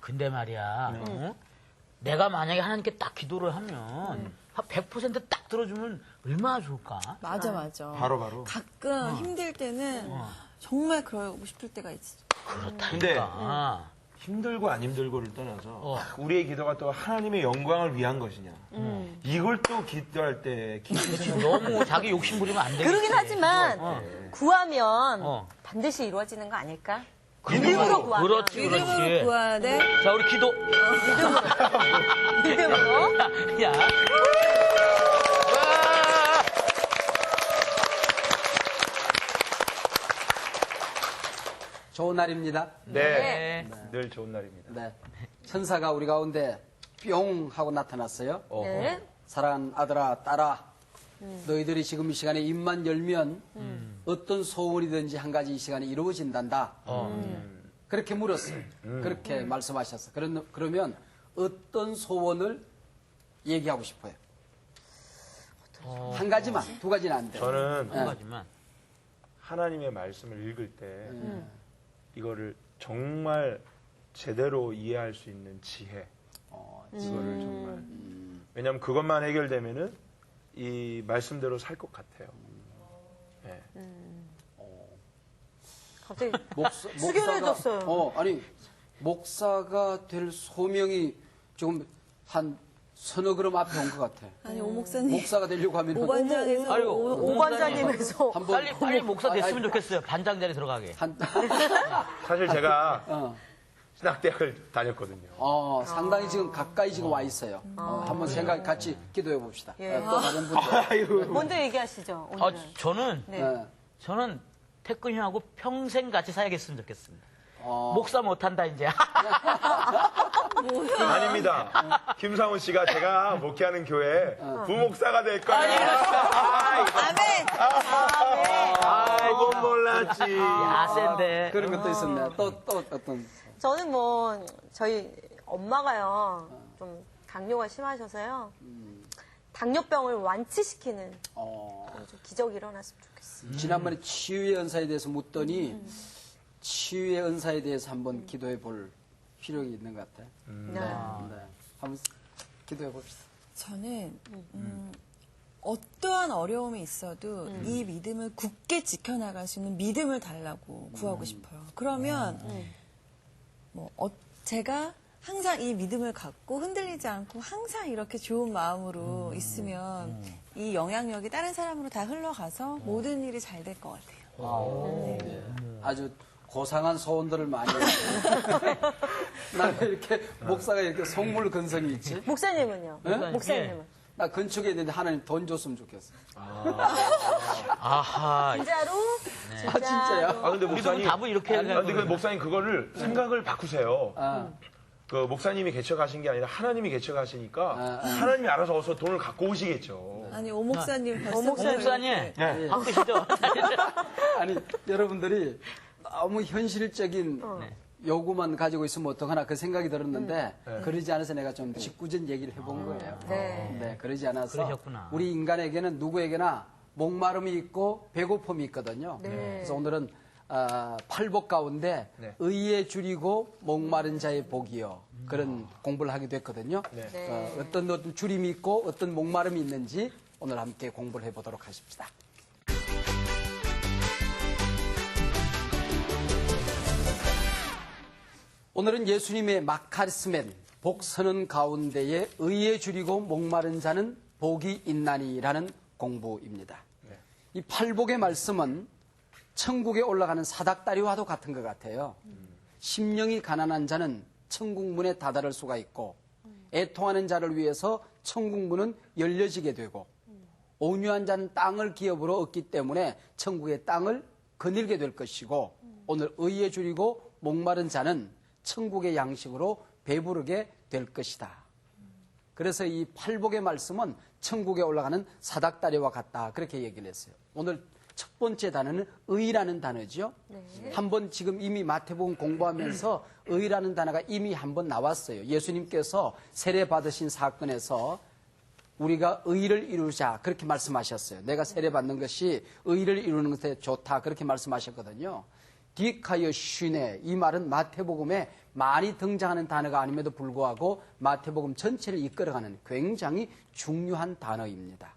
근데 말이야, 내가 만약에 하나님께 딱 기도를 하면 한 100%딱 들어주면 얼마나 좋을까? 맞아, 맞아. 바로. 가끔 힘들 때는 정말 그러고 싶을 때가 있어. 그렇다니까. 근데 힘들고 안 힘들고를 떠나서 우리의 기도가 또 하나님의 영광을 위한 것이냐. 이걸 또 기도할 때 그렇지, 너무 자기 욕심 부리면 안 되겠지. 그러긴 하지만 구하면 반드시 이루어지는 거 아닐까? 믿음으로 믿음으로 구하면. 그렇지, 믿음으로 그렇지. 구해야 돼. 자, 우리 기도. 믿음으로. 야. 좋은 날입니다. 네. 늘 좋은 날입니다. 네. 천사가 우리 가운데 뿅 하고 나타났어요. 네. 사랑하는 아들아, 딸아, 너희들이 지금 이 시간에 입만 열면 어떤 소원이든지 한 가지 이 시간에 이루어진단다. 그렇게 물었어요. 그렇게 말씀하셨어. 그러면 어떤 소원을 얘기하고 싶어요? 한 가지만, 두 가지는 안 돼요. 저는 한 가지만. 하나님의 말씀을 읽을 때 이거를 정말 제대로 이해할 수 있는 지혜. 이거를 정말. 왜냐하면 그것만 해결되면은 이 말씀대로 살 것 같아요. 네. 갑자기 목사가, 숙연해졌어요. 아니, 목사가 될 소명이 조금 한 서너 걸음 앞에 온 것 같아. 아니, 오 목사님. 목사가 되려고 하면 오반장에서. 아유, 오반장님에서 한번 빨리 목사 됐으면 좋겠어요. 반장 자리 들어가게. 사실 제가 신학대학을 다녔거든요. 상당히 지금 가까이 지금 와 있어요. 한번 생각 같이 기도해 봅시다. 예. 또 다른 분들. 먼저 얘기하시죠. 오늘은. 저는 태근 형하고 평생 같이 살겠으면 좋겠습니다. 목사 못한다, 이제. 아닙니다. 김상훈 씨가 제가 목회하는 교회 부목사가 될 거예요. 아멘! 아이고 몰랐지. 야, 센데. 그런 것도 있었네. 또 어떤. 저는 뭐 저희 엄마가요 좀 당뇨가 심하셔서요 당뇨병을 완치시키는 좀 기적이 일어났으면 좋겠어요. 지난번에 치유의 은사에 대해서 묻더니 치유의 은사에 대해서 한번 기도해 볼 필요가 있는 것 같아요. 네. 네. 한번 기도해 봅시다. 저는 어떠한 어려움이 있어도 이 믿음을 굳게 지켜나갈 수 있는 믿음을 달라고 구하고 싶어요. 그러면 제가 항상 이 믿음을 갖고 흔들리지 않고 항상 이렇게 좋은 마음으로 있으면 이 영향력이 다른 사람으로 다 흘러가서 모든 일이 잘 될 것 같아요. 아주 고상한 소원들을 많이 했어요. 나는 이렇게 목사가 이렇게 속물 근성이 있지. 목사님은요? 네? 목사님은? 나 건축에 있는데 하나님 돈 줬으면 좋겠어. 아하. 진짜로? 아, 진짜요? 아 근데 목사님 답을 이렇게 해야 근데 그 목사님 그거를 생각을 바꾸세요. 그 목사님이 개척하신 게 아니라 하나님이 개척하시니까 하나님이 알아서 어서 돈을 갖고 오시겠죠. 아니, 오 목사님 벌써 목사님. 네. 바꾸시죠. 아니, 여러분들이 너무 현실적인 요구만 가지고 있으면 어떡하나 그 생각이 들었는데 그러지 않아서 내가 좀 짓궂은 얘기를 해본 거예요. 네. 그러지 않아서 그러셨구나. 우리 인간에게는 누구에게나 목마름이 있고 배고픔이 있거든요. 그래서 오늘은 팔복 가운데 의에 줄이고 목마른 자의 복이요. 그런 공부를 하기도 했거든요. 어떤 줄임이 있고 어떤 목마름이 있는지 오늘 함께 공부를 해보도록 하십시다. 오늘은 예수님의 마카리스멘 복 서는 가운데에 의에 줄이고 목마른 자는 복이 있나니라는 공부입니다. 이 팔복의 말씀은 천국에 올라가는 사닥다리와도 같은 것 같아요. 심령이 가난한 자는 천국 문에 다다를 수가 있고 애통하는 자를 위해서 천국 문은 열려지게 되고 온유한 자는 땅을 기업으로 얻기 때문에 천국의 땅을 거닐게 될 것이고 오늘 의에 줄이고 목마른 자는 천국의 양식으로 배부르게 될 것이다. 그래서 이 팔복의 말씀은 천국에 올라가는 사닥다리와 같다. 그렇게 얘기를 했어요. 오늘 첫 번째 단어는 의라는 단어죠. 한번 지금 이미 마태복음 공부하면서 의라는 단어가 이미 한번 나왔어요. 예수님께서 세례 받으신 사건에서 우리가 의를 이루자 그렇게 말씀하셨어요. 내가 세례 받는 것이 의를 이루는 것에 좋다 그렇게 말씀하셨거든요. 디카이어 슈네, 이 말은 마태복음에 많이 등장하는 단어가 아님에도 불구하고 마태복음 전체를 이끌어가는 굉장히 중요한 단어입니다.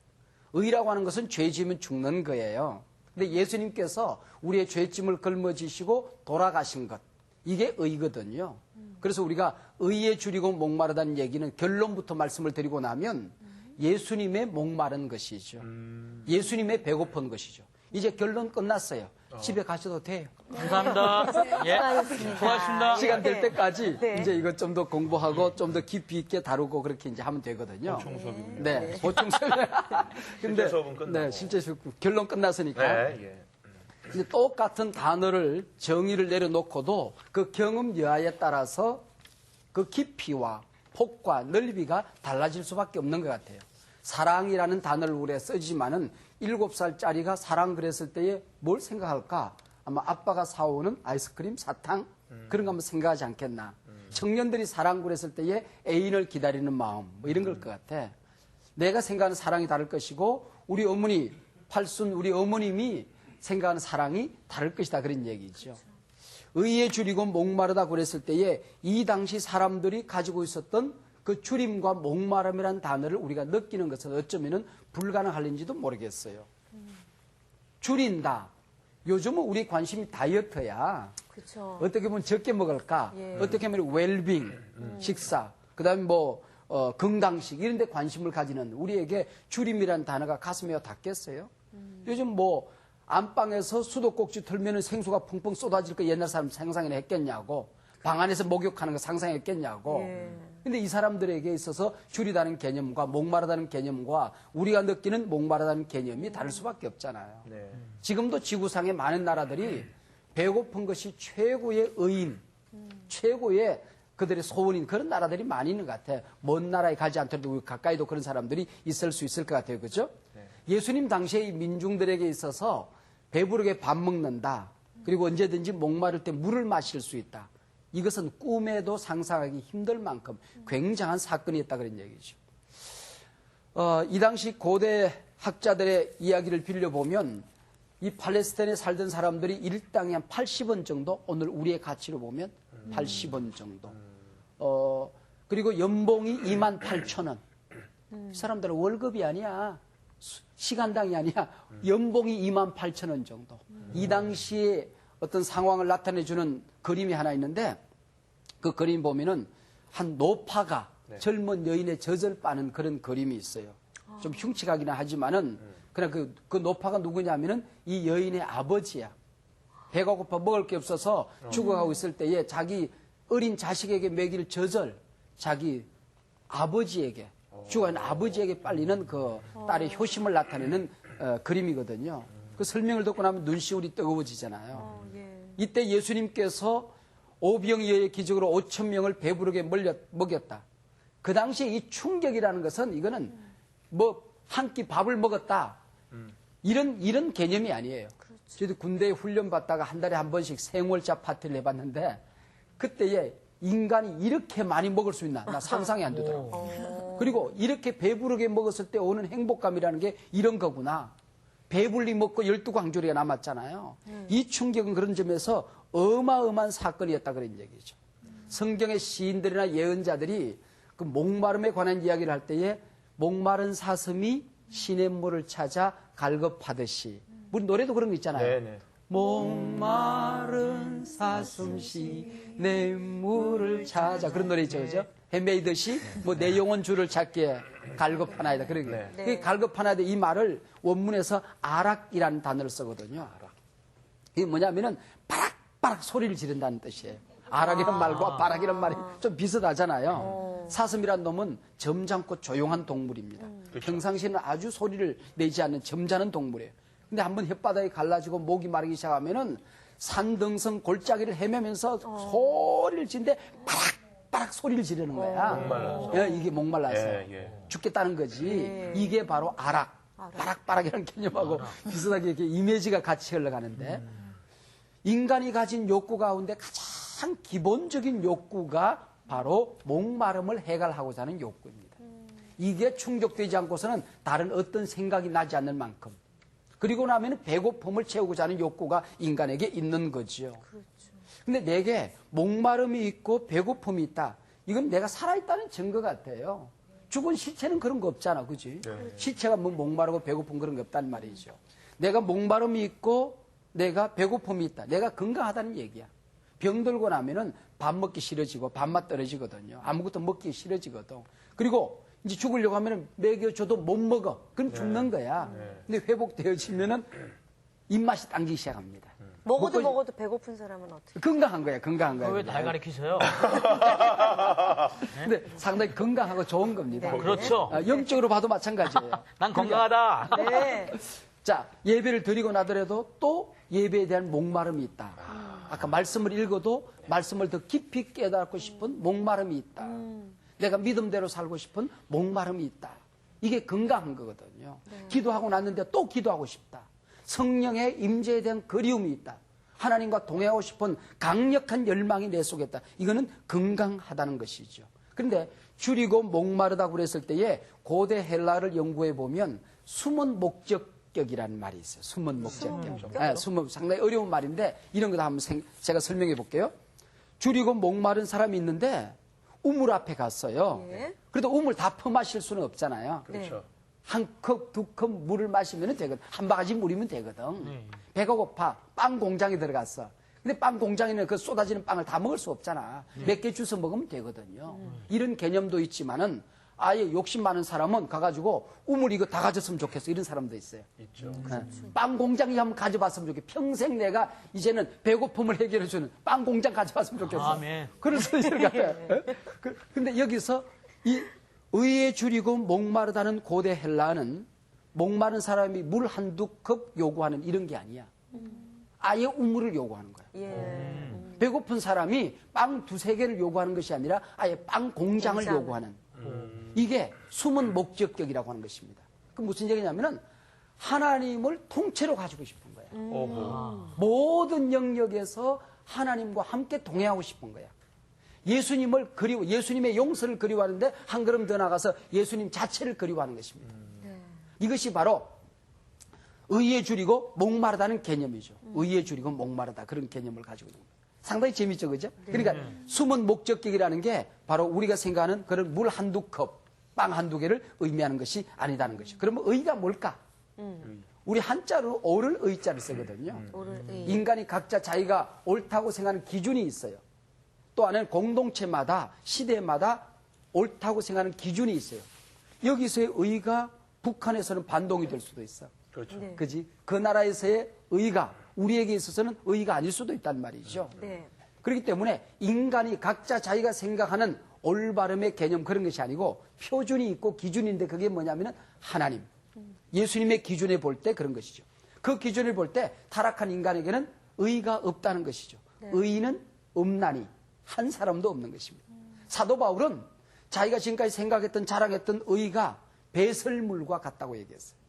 의라고 하는 것은 죄 지으면 죽는 거예요. 근데 예수님께서 우리의 죄짐을 걸머지시고 돌아가신 것, 이게 의거든요. 그래서 우리가 의에 줄이고 목마르다는 얘기는 결론부터 말씀을 드리고 나면 예수님의 목마른 것이죠. 예수님의 배고픈 것이죠. 이제 결론 끝났어요. 집에 가셔도 돼요. 감사합니다. 예. 수고하셨습니다. 시간 될 네. 때까지 네. 이제 이것 좀 더 공부하고 좀 더 깊이 있게 다루고 그렇게 이제 하면 되거든요. 보충 수업이군요. 네, 보충 수업. 실제 수업은 끝나고. 네, 실제 수업 결론 끝났으니까. 네, 예. 이제 똑같은 단어를 정의를 내려놓고도 그 경험 여하에 따라서 그 깊이와 폭과 넓이가 달라질 수밖에 없는 것 같아요. 사랑이라는 단어를 우리가 쓰지만은 7살짜리가 사랑 그랬을 때에 뭘 생각할까? 아마 아빠가 사오는 아이스크림, 사탕 그런 거 한번 생각하지 않겠나. 청년들이 사랑 그랬을 때에 애인을 기다리는 마음 뭐 이런 걸 것 같아. 내가 생각하는 사랑이 다를 것이고 우리 어머니, 팔순 우리 어머님이 생각하는 사랑이 다를 것이다 그런 얘기죠. 의에 줄이고 목마르다 그랬을 때에 이 당시 사람들이 가지고 있었던 그 줄임과 목마름이라는 단어를 우리가 느끼는 것은 어쩌면 불가능할는지도 모르겠어요. 줄인다. 요즘은 우리 관심이 다이어트야. 그렇죠. 어떻게 보면 적게 먹을까? 예. 어떻게 보면 웰빙, 식사, 그다음에 뭐 건강식 이런 데 관심을 가지는 우리에게 줄임이라는 단어가 가슴에 닿겠어요? 요즘 뭐 안방에서 수도꼭지 털면은 생수가 펑펑 쏟아질 거 옛날 사람 상상이나 했겠냐고. 방 안에서 목욕하는 거 상상했겠냐고. 예. 근데 이 사람들에게 있어서 줄이다는 개념과 목마르다는 개념과 우리가 느끼는 목마르다는 개념이 다를 수밖에 없잖아요. 네. 지금도 지구상의 많은 나라들이 배고픈 것이 최고의 의인, 최고의 그들의 소원인 그런 나라들이 많이 있는 것 같아요. 먼 나라에 가지 않더라도 우리 가까이도 그런 사람들이 있을 수 있을 것 같아요. 그죠? 네. 예수님 당시에 이 민중들에게 있어서 배부르게 밥 먹는다. 그리고 언제든지 목마를 때 물을 마실 수 있다. 이것은 꿈에도 상상하기 힘들 만큼 굉장한 사건이었다 그런 얘기죠. 이 당시 고대 학자들의 이야기를 빌려보면 이 팔레스타인에 살던 사람들이 일당에 한 80원 정도, 오늘 우리의 가치로 보면 80원 정도. 그리고 연봉이 28,000원. 이 사람들은 월급이 아니야. 시간당이 아니야. 연봉이 28,000원 정도. 이 당시에 어떤 상황을 나타내주는 그림이 하나 있는데 그 그림 보면은 한 노파가 젊은 여인의 젖을 빠는 그런 그림이 있어요. 좀 흉측하기는 하지만은 그냥 그 노파가 누구냐면은 이 여인의 아버지야. 배가 고파 먹을 게 없어서 죽어가고 있을 때에 자기 어린 자식에게 먹일 젖을 자기 아버지에게 죽어가는 아버지에게 빨리는 그 딸의 효심을 나타내는 그림이거든요. 그 설명을 듣고 나면 눈시울이 뜨거워지잖아요. 이때 예수님께서 오병이어의 기적으로 5,000명을 배부르게 먹였다. 그 당시에 이 충격이라는 것은 이거는 뭐 한 끼 밥을 먹었다. 이런 개념이 아니에요. 저희도 군대에 훈련 받다가 한 달에 한 번씩 생월자 파티를 해봤는데 그때에 인간이 이렇게 많이 먹을 수 있나? 나 상상이 안 되더라고요. 그리고 이렇게 배부르게 먹었을 때 오는 행복감이라는 게 이런 거구나. 배불리 먹고 12광주리가 남았잖아요. 이 충격은 그런 점에서 어마어마한 사건이었다 그런 얘기죠. 성경의 시인들이나 예언자들이 그 목마름에 관한 이야기를 할 때에 목마른 사슴이 시냇물을 찾아 갈급하듯이 우리 노래도 그런 거 있잖아요. 네네. 목마른 사슴 시냇물을 찾아 그런 노래 있죠. 그죠? 헤매이듯이 뭐 내 영혼 주를 찾기에 갈급하나이다. 그런 게. 그 갈급하나이다 이 말을 원문에서 아락이라는 단어를 쓰거든요. 아락. 이게 뭐냐면은 바락바락 소리를 지른다는 뜻이에요. 아락이란 말과 바락이란 말이 좀 비슷하잖아요. 사슴이란 놈은 점잖고 조용한 동물입니다. 평상시에는 아주 소리를 내지 않는 점잖은 동물이에요. 근데 한번 혓바닥이 갈라지고 목이 마르기 시작하면은 산등성 골짜기를 헤매면서 소리를 지는데 바락바락 소리를 지르는 거야. 목말라서. 예, 이게 목말라서 예. 죽겠다는 거지. 이게 바로 아락. 바락바락이라는 개념하고 비슷하게 이렇게 이미지가 같이 흘러가는데 인간이 가진 욕구 가운데 가장 기본적인 욕구가 바로 목마름을 해결하고자 하는 욕구입니다. 이게 충족되지 않고서는 다른 어떤 생각이 나지 않는 만큼 그리고 나면 배고픔을 채우고자 하는 욕구가 인간에게 있는 거죠. 근데 내게 목마름이 있고 배고픔이 있다. 이건 내가 살아있다는 증거 같아요. 죽은 시체는 그런 거 없잖아, 그지? 시체가 뭐 목마르고 배고픔 그런 거 없단 말이죠. 내가 목마름이 있고 내가 배고픔이 있다. 내가 건강하다는 얘기야. 병 들고 나면은 밥 먹기 싫어지고 밥맛 떨어지거든요. 아무것도 먹기 싫어지거든. 그리고 이제 죽으려고 하면은 먹여줘도 못 먹어. 그럼 죽는 거야. 근데 회복되어지면은 입맛이 당기기 시작합니다. 먹어도 배고픈 사람은 어떻게? 건강한 거야, 건강한 거야. 왜 날 가리키세요? 근데 상당히 건강하고 좋은 겁니다. 그렇죠. 영적으로 봐도 마찬가지예요. 난 건강하다. 네. 자, 예배를 드리고 나더라도 또 예배에 대한 목마름이 있다. 아까 말씀을 읽어도 말씀을 더 깊이 깨닫고 싶은 목마름이 있다. 내가 믿음대로 살고 싶은 목마름이 있다. 이게 건강한 거거든요. 기도하고 났는데 또 기도하고 싶다. 성령의 임재에 대한 그리움이 있다. 하나님과 동행하고 싶은 강력한 열망이 내 속에 있다. 이거는 건강하다는 것이죠. 그런데 줄이고 목마르다고 그랬을 때에 고대 헬라를 연구해 보면 숨은 목적격이라는 말이 있어요. 숨은 목적격. 네, 상당히 어려운 말인데 이런 거 한번 제가 설명해 볼게요. 줄이고 목마른 사람이 있는데 우물 앞에 갔어요. 네. 그래도 우물 다 퍼마실 수는 없잖아요. 그렇죠. 한 컵, 두 컵 물을 마시면 되거든. 한 바가지 물이면 되거든. 배가 고파. 빵 공장에 들어갔어. 근데 빵 공장에는 그 쏟아지는 빵을 다 먹을 수 없잖아. 몇 개 주워 먹으면 되거든요. 이런 개념도 있지만은 아예 욕심 많은 사람은 가가지고 우물 이거 다 가졌으면 좋겠어. 이런 사람도 있어요. 있죠. 네. 빵 공장이 한번 가져봤으면 좋겠어. 평생 내가 이제는 배고픔을 해결해주는 빵 공장 가져봤으면 좋겠어. 아멘. 그런 소리를 갖아요. 근데 여기서 이 의에 줄이고 목마르다는 고대 헬라는 목마른 사람이 물 한두 컵 요구하는 이런 게 아니야. 아예 우물을 요구하는 거야. 배고픈 사람이 빵 두세 개를 요구하는 것이 아니라 아예 빵 공장을 요구하는. 이게 숨은 목적격이라고 하는 것입니다. 그 무슨 얘기냐면은 하나님을 통째로 가지고 싶은 거야. 모든 영역에서 하나님과 함께 동행하고 싶은 거야. 예수님을 예수님의 용서를 그리워하는데 한 걸음 더 나가서 예수님 자체를 그리워하는 것입니다. 이것이 바로 의에 줄이고 목마르다는 개념이죠. 의에 줄이고 목마르다 그런 개념을 가지고 있는 거예요. 상당히 재밌죠, 그죠? 그러니까 숨은 목적격이라는 게 바로 우리가 생각하는 그런 물 한두 컵, 빵 한두 개를 의미하는 것이 아니다는 것이죠. 그러면 의가 뭘까? 우리 한자로 옳을 의자를 쓰거든요. 인간이 각자 자기가 옳다고 생각하는 기준이 있어요. 또 하나는 공동체마다 시대마다 옳다고 생각하는 기준이 있어요. 여기서의 의가 북한에서는 반동이 될 수도 있어. 그렇죠. 네. 그지? 그 나라에서의 의가 우리에게 있어서는 의가 아닐 수도 있단 말이죠. 네. 그렇기 때문에 인간이 각자 자기가 생각하는 올바름의 개념 그런 것이 아니고 표준이 있고 기준인데 그게 뭐냐면은 하나님. 예수님의 기준에 볼 때 그런 것이죠. 그 기준을 볼 때 타락한 인간에게는 의가 없다는 것이죠. 의는 없나니 한 사람도 없는 것입니다. 사도 바울은 자기가 지금까지 생각했던 자랑했던 의가 배설물과 같다고 얘기했어요.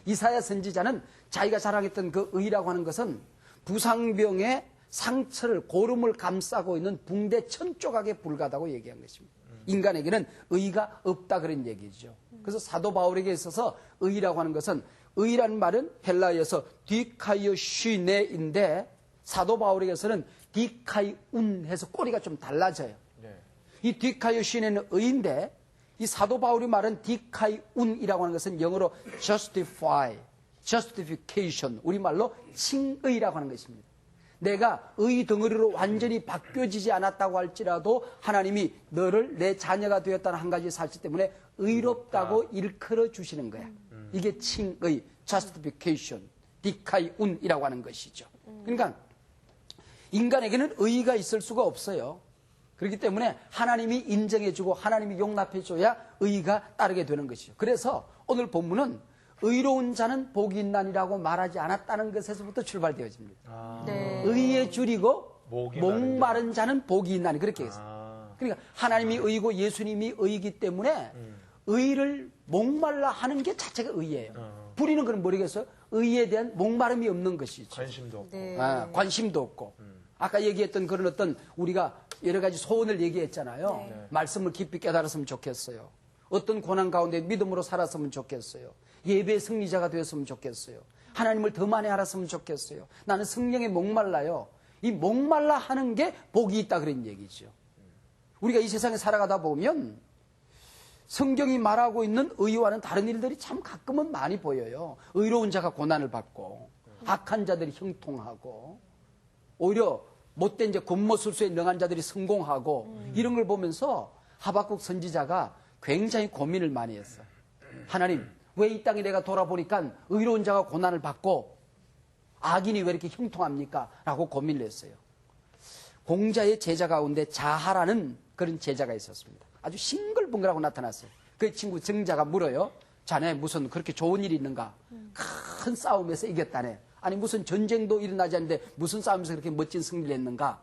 이사야 선지자는 자기가 자랑했던 그 의라고 하는 것은 부상병의 상처를 고름을 감싸고 있는 붕대 천조각에 불과하다고 얘기한 것입니다. 인간에게는 의가 없다 그런 얘기죠. 그래서 사도 바울에게 있어서 의라고 하는 것은 의라는 말은 헬라어에서 디카이오슈네인데 사도 바울에게서는 디카이운 해서 꼬리가 좀 달라져요. 이 디카이오슈네는 의인데 이 사도 바울이 말한 디카이운이라고 하는 것은 영어로 justify, justification, 우리말로 칭의라고 하는 것입니다. 내가 의 덩어리로 완전히 바뀌어지지 않았다고 할지라도 하나님이 너를 내 자녀가 되었다는 한 가지 사실 때문에 의롭다고 일컬어 주시는 거야. 이게 칭의, justification, 디카이운이라고 하는 것이죠. 그러니까 인간에게는 의의가 있을 수가 없어요. 그렇기 때문에 하나님이 인정해주고 하나님이 용납해줘야 의의가 따르게 되는 것이죠. 그래서 오늘 본문은 의로운 자는 복이 있나니라고 말하지 않았다는 것에서부터 출발되어집니다. 네. 의에 줄이고 목이 목마른 자는 복이 있나니 그렇게 했어요. 그러니까 하나님이 의이고 예수님이 의이기 때문에 의를 목말라 하는 게 자체가 의예요. 부리는 건 모르겠어요. 의에 대한 목마름이 없는 것이죠. 관심도 없고. 네. 관심도 없고. 아까 얘기했던 그런 어떤 우리가 여러 가지 소원을 얘기했잖아요. 말씀을 깊이 깨달았으면 좋겠어요. 어떤 고난 가운데 믿음으로 살았으면 좋겠어요. 예배 승리자가 되었으면 좋겠어요. 하나님을 더 많이 알았으면 좋겠어요. 나는 성령에 목말라요. 이 목말라 하는 게 복이 있다 그런 얘기죠. 우리가 이 세상에 살아가다 보면 성경이 말하고 있는 의와는 다른 일들이 참 가끔은 많이 보여요. 의로운 자가 고난을 받고 악한 자들이 형통하고 오히려 못된 이제 곤모술수에 능한 자들이 성공하고 이런 걸 보면서 하박국 선지자가 굉장히 고민을 많이 했어요. 하나님, 왜 이 땅에 내가 돌아보니까 의로운 자가 고난을 받고 악인이 왜 이렇게 형통합니까? 라고 고민을 했어요. 공자의 제자 가운데 자하라는 그런 제자가 있었습니다. 아주 싱글벙글하고 나타났어요. 그 친구 정자가 물어요. 자네 무슨 그렇게 좋은 일이 있는가? 큰 싸움에서 이겼다네. 아니 무슨 전쟁도 일어나지 않는데 무슨 싸움에서 그렇게 멋진 승리를 했는가?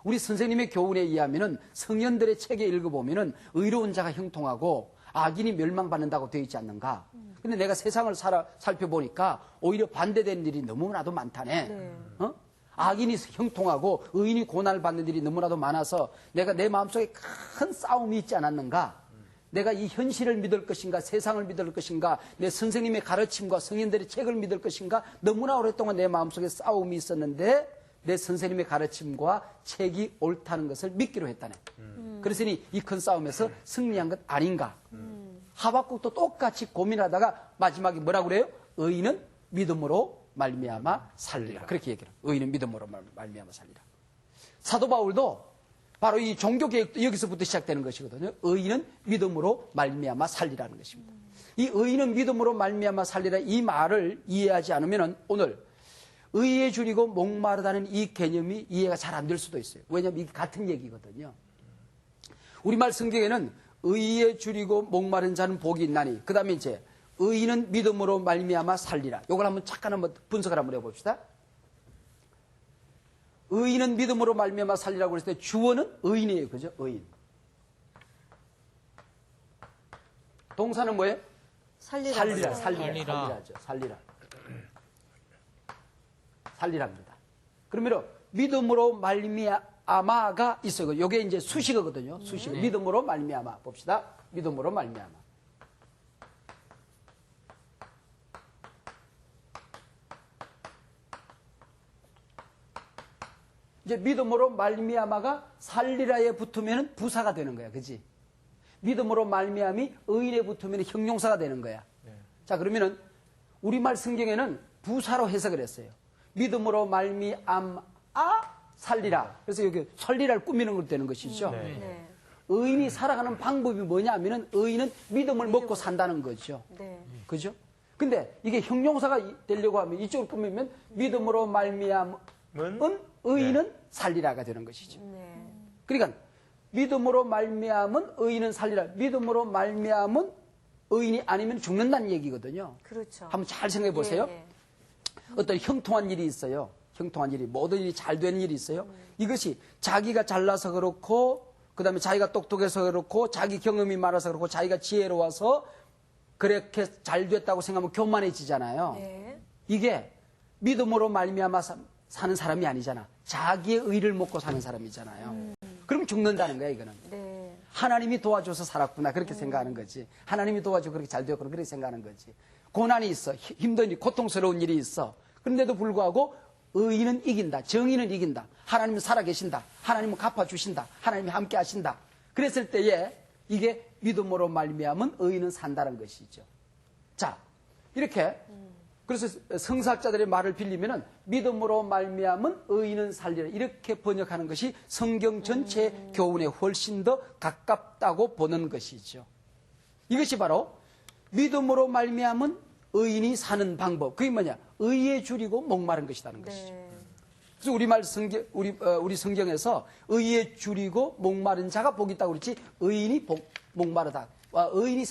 우리 선생님의 교훈에 의하면은 성현들의 책에 읽어보면은 의로운 자가 형통하고 악인이 멸망받는다고 되어 있지 않는가? 근데 내가 세상을 살펴보니까 오히려 반대되는 일이 너무나도 많다네. 어? 악인이 형통하고 의인이 고난을 받는 일이 너무나도 많아서 내가 내 마음속에 큰 싸움이 있지 않았는가? 내가 이 현실을 믿을 것인가, 세상을 믿을 것인가, 내 선생님의 가르침과 성인들의 책을 믿을 것인가, 너무나 오랫동안 내 마음속에 싸움이 있었는데 내 선생님의 가르침과 책이 옳다는 것을 믿기로 했다네. 그랬으니 이 큰 싸움에서 승리한 것 아닌가? 하박국도 똑같이 고민하다가 마지막에 뭐라고 그래요? 의인은 믿음으로 말미암아 살리라. 그렇게 얘기해요. 의인은 믿음으로 말미암아 살리라. 사도 바울도 바로 이 종교개혁도 여기서부터 시작되는 것이거든요. 의인은 믿음으로 말미암아 살리라는 것입니다. 이 의인은 믿음으로 말미암아 살리라 이 말을 이해하지 않으면 오늘 의에 줄이고 목마르다는 이 개념이 이해가 잘 안 될 수도 있어요. 왜냐하면 이게 같은 얘기거든요. 우리말 성경에는 의에 줄이고 목마른 자는 복이 있나니 그 다음에 이제 의인은 믿음으로 말미암아 살리라. 이걸 한번 잠깐 한번 분석을 한번 해봅시다. 의인은 믿음으로 말미암아 살리라고 그랬을 때 주어는 의인이에요. 그죠? 의인. 동사는 뭐예요? 살리라. 살리라죠. 살리랍니다. 그러면 믿음으로 말미암아가 있어요. 이게 이제 수식어거든요. 수식어. 믿음으로 말미암아 봅시다. 믿음으로 말미암아. 이제 믿음으로 말미암아가 살리라에 붙으면 부사가 되는 거야. 그지? 믿음으로 말미암이 의인에 붙으면 형용사가 되는 거야. 자, 그러면은 우리말 성경에는 부사로 해석을 했어요. 믿음으로 말미암아 살리라. 그래서 여기 설리라를 꾸미는 걸 되는 것이죠. 네. 의인이 살아가는 방법이 뭐냐 하면은 의인은 믿음을 먹고 산다는 거죠. 네. 그죠? 근데 이게 형용사가 되려고 하면 이쪽으로 꾸미면 믿음으로 말미암은 의인은 살리라가 되는 것이죠. 네. 그러니까 믿음으로 말미암은 의인은 살리라. 믿음으로 말미암은 의인이 아니면 죽는다는 얘기거든요. 그렇죠. 한번 잘 생각해 보세요. 예, 예. 어떤 형통한 일이 있어요. 형통한 일이, 모든 일이 잘 되는 일이 있어요. 이것이 자기가 잘나서 그렇고, 그 다음에 자기가 똑똑해서 그렇고, 자기 경험이 많아서 그렇고, 자기가 지혜로워서 그렇게 잘 됐다고 생각하면 교만해지잖아요. 네. 이게 믿음으로 말미암아 사는 사람이 아니잖아. 자기의 의를 먹고 사는 사람이잖아요. 그럼 죽는다는 거야, 이거는. 네. 하나님이 도와줘서 살았구나. 그렇게 생각하는 거지. 하나님이 도와줘 그렇게 잘 되었구나. 그렇게 생각하는 거지. 고난이 있어. 힘든 일, 고통스러운 일이 있어. 그런데도 불구하고 의인은 이긴다. 정의는 이긴다. 하나님은 살아계신다. 하나님은 갚아주신다. 하나님이 함께 하신다. 그랬을 때에 이게 믿음으로 말미암은 의인은 산다는 것이죠. 자, 이렇게 그래서 성사학자들의 말을 빌리면은 믿음으로 말미암은 의인은 살리라. 이렇게 번역하는 것이 성경 전체 교훈에 훨씬 더 가깝다고 보는 것이죠. 이것이 바로 믿음으로 말미암은 의인이 사는 방법. 그게 뭐냐? 의에 줄이고 목마른 것이라는 것이죠. 네. 그래서 우리말 성경, 우리 성경에서 의에 줄이고 목마른 자가 복이 있다고 그랬지, 의인이 목마르다. 의인이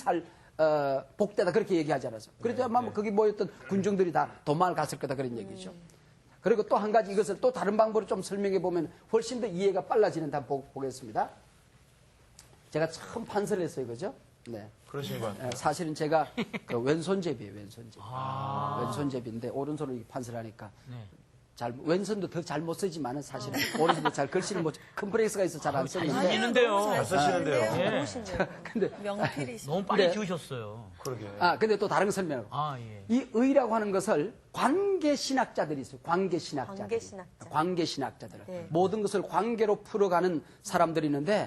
복되다. 그렇게 얘기하지 않았어. 그렇지만 거기 모였던 군중들이 다 도망을 갔을 거다. 그런 얘기죠. 그리고 또 한 가지 이것을 또 다른 방법으로 좀 설명해 보면 훨씬 더 이해가 빨라지는 다 보겠습니다. 제가 처음 판서를 했어요. 그죠? 네. 그러신 것 같아요. 사실은 제가 그 왼손잡이에요, 왼손잡이. 왼손잡이인데 오른손으로 이렇게 판서를 하니까 네. 왼손도 더 잘 못 쓰지만은 사실은 오른손도 잘 글씨는 뭐 컴플렉스가 있어 잘 안 쓰는데. 쓰시는데요. 잘 쓰시는데요. 예. 근데 명필이시. 너무 빨리 네. 지우셨어요. 그러게. 근데 또 다른 거 설명하고. 아, 예. 이 의라고 하는 것을 관계신학자들이 있어요. 관계신학자들. 관계신학자. 관계신학자들. 네. 모든 것을 관계로 풀어가는 사람들이 있는데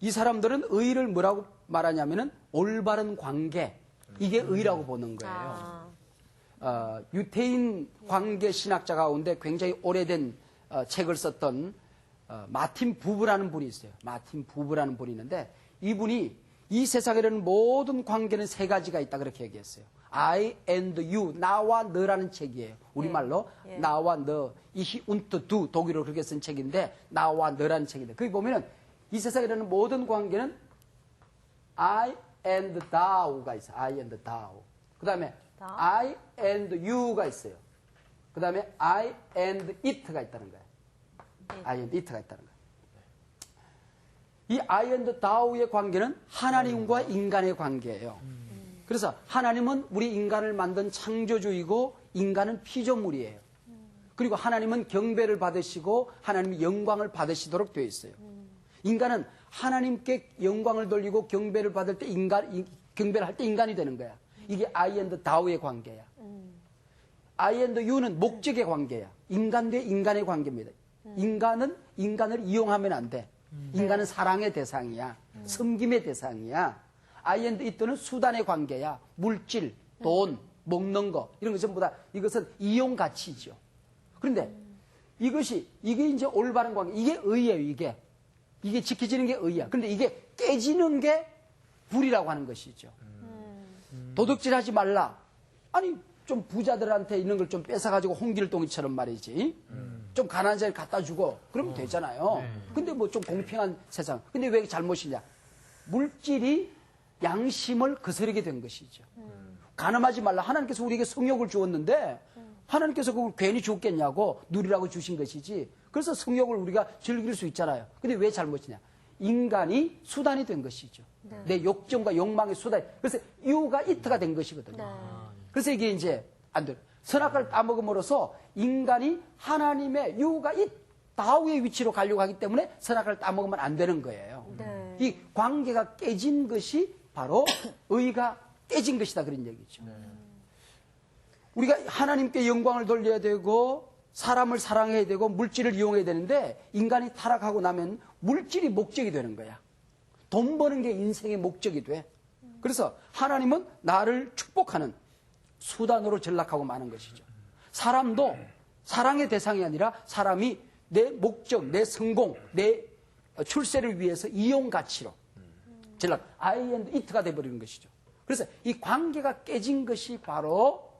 이 사람들은 의를 뭐라고 말하냐면은 올바른 관계. 이게 의라고 보는 거예요. 유태인 관계신학자 가운데 굉장히 오래된 책을 썼던 마틴 부브라는 분이 있어요. 마틴 부브라는 분이 있는데 이분이 이 세상에는 모든 관계는 세 가지가 있다 그렇게 얘기했어요. I and you, 나와 너라는 책이에요. 우리말로 예. 나와 너, ich und du 독일어로 그렇게 쓴 책인데 나와 너라는 책인데 거기 보면은 이 세상에는 모든 관계는 I and thou가 있어요. I and thou. 그 다음에 I and you가 있어요. 그 다음에 I and it가 있다는 거예요. I and it가 있다는 거예요. 이 I and thou의 관계는 하나님과 인간의 관계예요. 그래서 하나님은 우리 인간을 만든 창조주이고 인간은 피조물이에요. 그리고 하나님은 경배를 받으시고 하나님이 영광을 받으시도록 되어 있어요. 인간은 하나님께 영광을 돌리고 경배를 받을 때 경배를 할 때 인간이 되는 거야. 이게 I and thou의 관계야. I and you는 목적의 관계야. 인간 대 인간의 관계입니다. 인간은 인간을 이용하면 안 돼. 인간은 사랑의 대상이야. 섬김의 대상이야. I and it는 수단의 관계야. 물질, 돈, 먹는 거 이런 것 전부 다 이것은 이용 가치죠. 그런데 이게 이제 올바른 관계. 이게 의예요. 이게 지켜지는 게 의야. 그런데 이게 깨지는 게 불이라고 하는 것이죠. 도둑질하지 말라. 아니 좀 부자들한테 있는 걸 좀 뺏어가지고 홍길동이처럼 말이지. 좀 가난한 자를 갖다 주고 그러면 되잖아요. 근데 뭐 좀 공평한 세상. 근데 왜 잘못이냐? 물질이 양심을 거스르게 된 것이죠. 가늠하지 말라. 하나님께서 우리에게 성욕을 주었는데 하나님께서 그걸 괜히 줬겠냐고 누리라고 주신 것이지. 그래서 성욕을 우리가 즐길 수 있잖아요. 근데 왜 잘못이냐? 인간이 수단이 된 것이죠. 내 욕정과 욕망의 수단. 그래서 유가 이트가 된 것이거든요. 그래서 이게 이제 안 돼요. 선악과를 따먹음으로써 인간이 하나님의 유가 이 다우의 위치로 가려고 하기 때문에 선악과를 따먹으면 안 되는 거예요. 네. 이 관계가 깨진 것이 바로 의가 깨진 것이다 그런 얘기죠. 우리가 하나님께 영광을 돌려야 되고 사람을 사랑해야 되고 물질을 이용해야 되는데 인간이 타락하고 나면 물질이 목적이 되는 거야. 돈 버는 게 인생의 목적이 돼. 그래서 하나님은 나를 축복하는 수단으로 전락하고 마는 것이죠. 사람도 사랑의 대상이 아니라 사람이 내 목적, 내 성공, 내 출세를 위해서 이용 가치로 전락, I and it가 돼버리는 것이죠. 그래서 이 관계가 깨진 것이 바로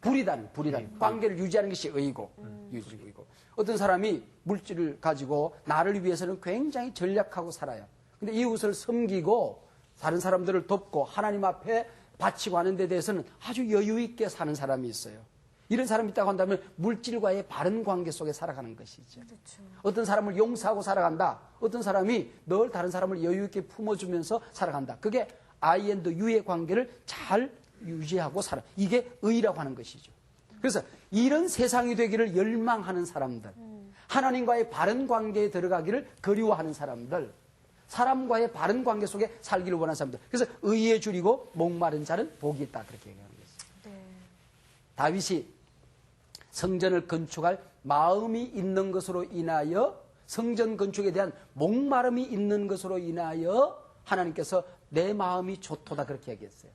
불이다는. 관계를 유지하는 것이 의고, 유지고. 어떤 사람이 물질을 가지고 나를 위해서는 굉장히 전략하고 살아요. 근데 이웃을 섬기고 다른 사람들을 돕고 하나님 앞에 바치고 하는 데 대해서는 아주 여유 있게 사는 사람이 있어요. 이런 사람이 있다고 한다면 물질과의 바른 관계 속에 살아가는 것이죠. 그렇죠. 어떤 사람을 용서하고 살아간다. 어떤 사람이 늘 다른 사람을 여유 있게 품어주면서 살아간다. 그게 I and you의 관계를 잘 유지하고 살아. 이게 의라고 하는 것이죠. 그래서 이런 세상이 되기를 열망하는 사람들, 하나님과의 바른 관계에 들어가기를 그리워하는 사람들, 사람과의 바른 관계 속에 살기를 원하는 사람들. 그래서 의에 줄이고 목마른 자는 복이 있다. 그렇게 얘기하는 것입니다. 네. 다윗이 성전을 건축할 마음이 있는 것으로 인하여 성전 건축에 대한 목마름이 있는 것으로 인하여 하나님께서 내 마음이 좋도다 그렇게 얘기했어요.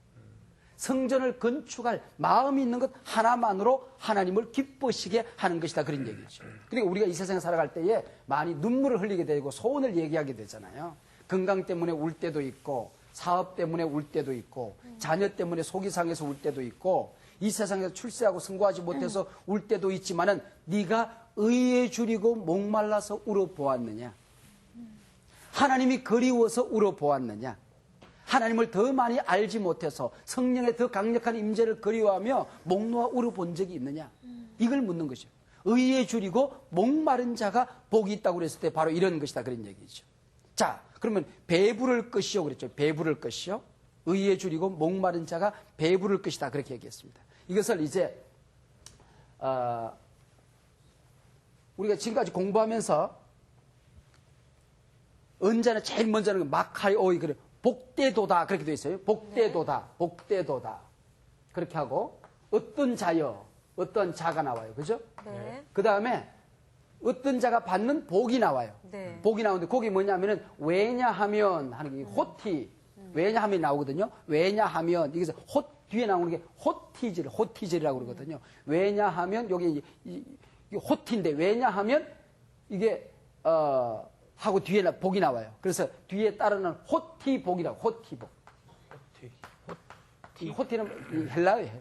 성전을 건축할 마음이 있는 것 하나만으로 하나님을 기쁘시게 하는 것이다 그런 얘기죠. 그리고 우리가 이 세상에 살아갈 때에 많이 눈물을 흘리게 되고 소원을 얘기하게 되잖아요. 건강 때문에 울 때도 있고 사업 때문에 울 때도 있고 자녀 때문에 속이 상해서 울 때도 있고 이 세상에서 출세하고 성공하지 못해서 울 때도 있지만은 네가 의에 줄이고 목말라서 울어보았느냐? 하나님이 그리워서 울어보았느냐? 하나님을 더 많이 알지 못해서 성령의 더 강력한 임재를 그리워하며 목 놓아 울어본 적이 있느냐? 이걸 묻는 것이죠. 의에 줄이고 목마른 자가 복이 있다고 그랬을 때 바로 이런 것이다 그런 얘기죠. 자, 그러면 배부를 것이요 그랬죠. 배부를 것이요. 의에 줄이고 목마른 자가 배부를 것이다 그렇게 얘기했습니다. 이것을 이제 우리가 지금까지 공부하면서 언제나 제일 먼저는 마카리오이 그래 복대도다 그렇게 돼 있어요. 복대도다, 복대도다 그렇게 하고 어떤 자여, 어떤 자가 나와요, 그죠? 네. 그 다음에 어떤 자가 받는 복이 나와요. 네. 복이 나오는데 거기 뭐냐면은 왜냐하면 하는 게 호티, 왜냐하면 나오거든요. 왜냐하면 여기서 호 뒤에 나오는 게 호티즈라고 그러거든요. 왜냐하면 여기 이 호티인데 왜냐하면 이게 하고 뒤에 복이 나와요. 그래서 뒤에 따르는 호티복이라고 호티복. 이 호티는 헬라어예요.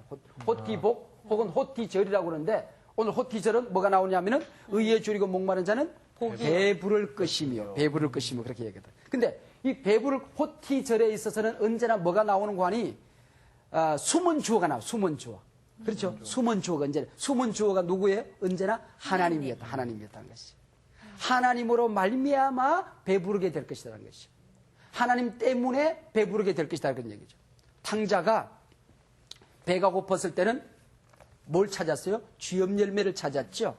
호티복 혹은 호티절이라고 그러는데 오늘 호티절은 뭐가 나오냐면은 의에 줄이고 목마른 자는 배부를 것이며 배부를 것이며 그렇게 얘기하거든. 근데 이 배부를 호티절에 있어서는 언제나 뭐가 나오는 거 하니 숨은 주어가 나와. 숨은 주어. 그렇죠? 숨은 주어가 언제나 숨은 주어가 누구예요? 언제나 하나님이었다는 것이. 하나님으로 말미암아 배부르게 될 것이라는 것이죠. 하나님 때문에 배부르게 될 것이다 그런 얘기죠. 탕자가 배가 고팠을 때는 뭘 찾았어요? 쥐염 열매를 찾았죠.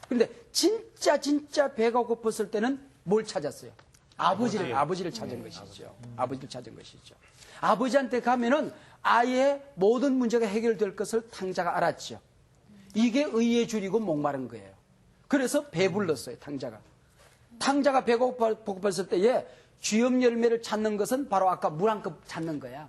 그런데 진짜 배가 고팠을 때는 뭘 찾았어요? 아버지를 찾은 것이죠. 아버지를 찾은 것이죠. 아버지한테 가면은 아예 모든 문제가 해결될 것을 탕자가 알았죠. 이게 의에 줄이고 목마른 거예요. 그래서 배불렀어요, 탕자가. 탕자가 배가 고팠을 때에 쥐염 열매를 찾는 것은 바로 아까 물 한 컵 찾는 거야.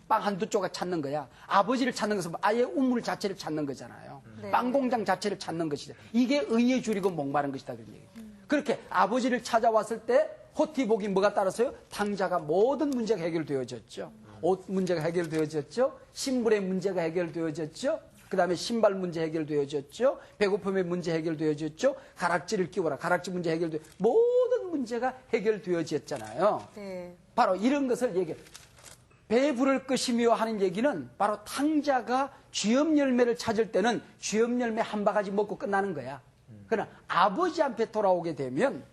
빵 한두 조각 찾는 거야. 아버지를 찾는 것은 아예 우물 자체를 찾는 거잖아요. 네. 빵 공장 자체를 찾는 것이죠. 이게 의에 줄이고 목마른 것이다. 그런 얘기예요. 그렇게 아버지를 찾아왔을 때 호티복이 뭐가 따랐어요? 탕자가 모든 문제가 해결되어졌죠. 옷 문제가 해결되어졌죠. 신분의 문제가 해결되어졌죠. 그 다음에 신발 문제 해결되어졌죠. 배고픔의 문제 해결되어졌죠. 가락지를 끼워라. 가락지 문제 해결되어 모든 문제가 해결되어졌잖아요. 네. 바로 이런 것을 얘기해요. 배부를 것이며 하는 얘기는 바로 탕자가 쥐염 열매를 찾을 때는 쥐염 열매 한 바가지 먹고 끝나는 거야. 그러나 아버지 앞에 돌아오게 되면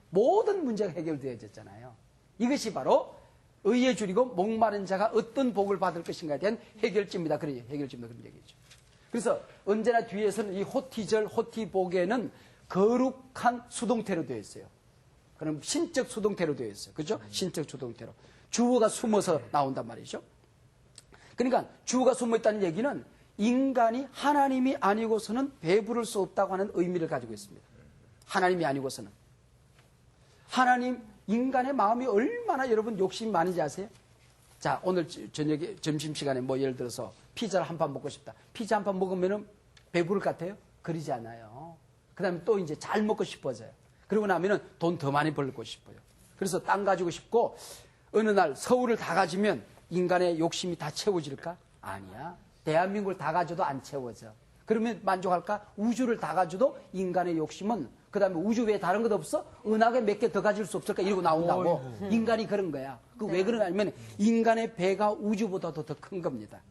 모든 문제가 해결되어졌잖아요. 이것이 바로 의에 줄이고 목마른 자가 어떤 복을 받을 것인가에 대한 해결점이다. 그런 얘기죠. 그래서 언제나 뒤에서는 이 호티절, 호티복에는 거룩한 수동태로 되어 있어요. 그럼 신적 수동태로 되어 있어요. 그죠? 신적 수동태로. 주어가 숨어서 나온단 말이죠. 그러니까 주어가 숨어 있다는 얘기는 인간이 하나님이 아니고서는 배부를 수 없다고 하는 의미를 가지고 있습니다. 하나님이 아니고서는. 하나님, 인간의 마음이 얼마나 여러분 욕심이 많은지 아세요? 자, 오늘 저녁에, 점심시간에 뭐 예를 들어서 피자를 한 판 먹고 싶다. 피자 한 판 먹으면 배부를 것 같아요? 그러지 않아요. 그 다음에 또 이제 잘 먹고 싶어져요. 그러고 나면은 돈 더 많이 벌고 싶어요. 그래서 땅 가지고 싶고, 어느 날 서울을 다 가지면 인간의 욕심이 다 채워질까? 아니야. 대한민국을 다 가져도 안 채워져. 그러면 만족할까? 우주를 다 가져도 인간의 욕심은 그 다음에 우주 외에 다른 것 없어? 은하계 몇 개 더 가질 수 없을까? 이러고 나온다고. 인간이 그런 거야. 그 왜 그런가 하면 인간의 배가 우주보다도 더 큰 겁니다.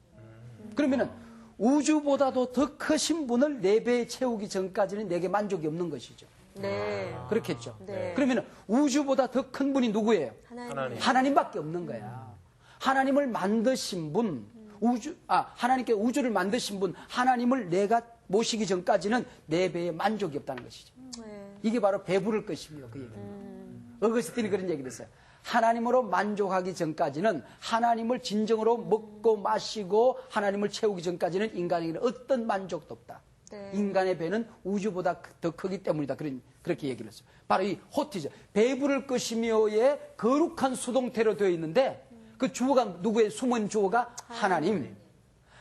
그러면은 우주보다도 더 크신 분을 내 배에 채우기 전까지는 내게 만족이 없는 것이죠. 네. 그렇겠죠. 네. 그러면은 우주보다 더 큰 분이 누구예요? 하나님밖에 없는 거야. 하나님을 만드신 분, 하나님께 우주를 만드신 분, 하나님을 내가 모시기 전까지는 내 배에 만족이 없다는 것이죠. 네. 이게 바로 배부를 것이며 그 얘기입니다. 어거스틴이 그런 얘기를 했어요. 하나님으로 만족하기 전까지는 하나님을 진정으로 먹고 마시고 하나님을 채우기 전까지는 인간에게는 어떤 만족도 없다. 네. 인간의 배는 우주보다 더 크기 때문이다. 그렇게 얘기를 했어요. 바로 이 호티죠. 배부를 것이며의 거룩한 수동태로 되어 있는데 그 주어가 누구의 숨은 주어가 하나님.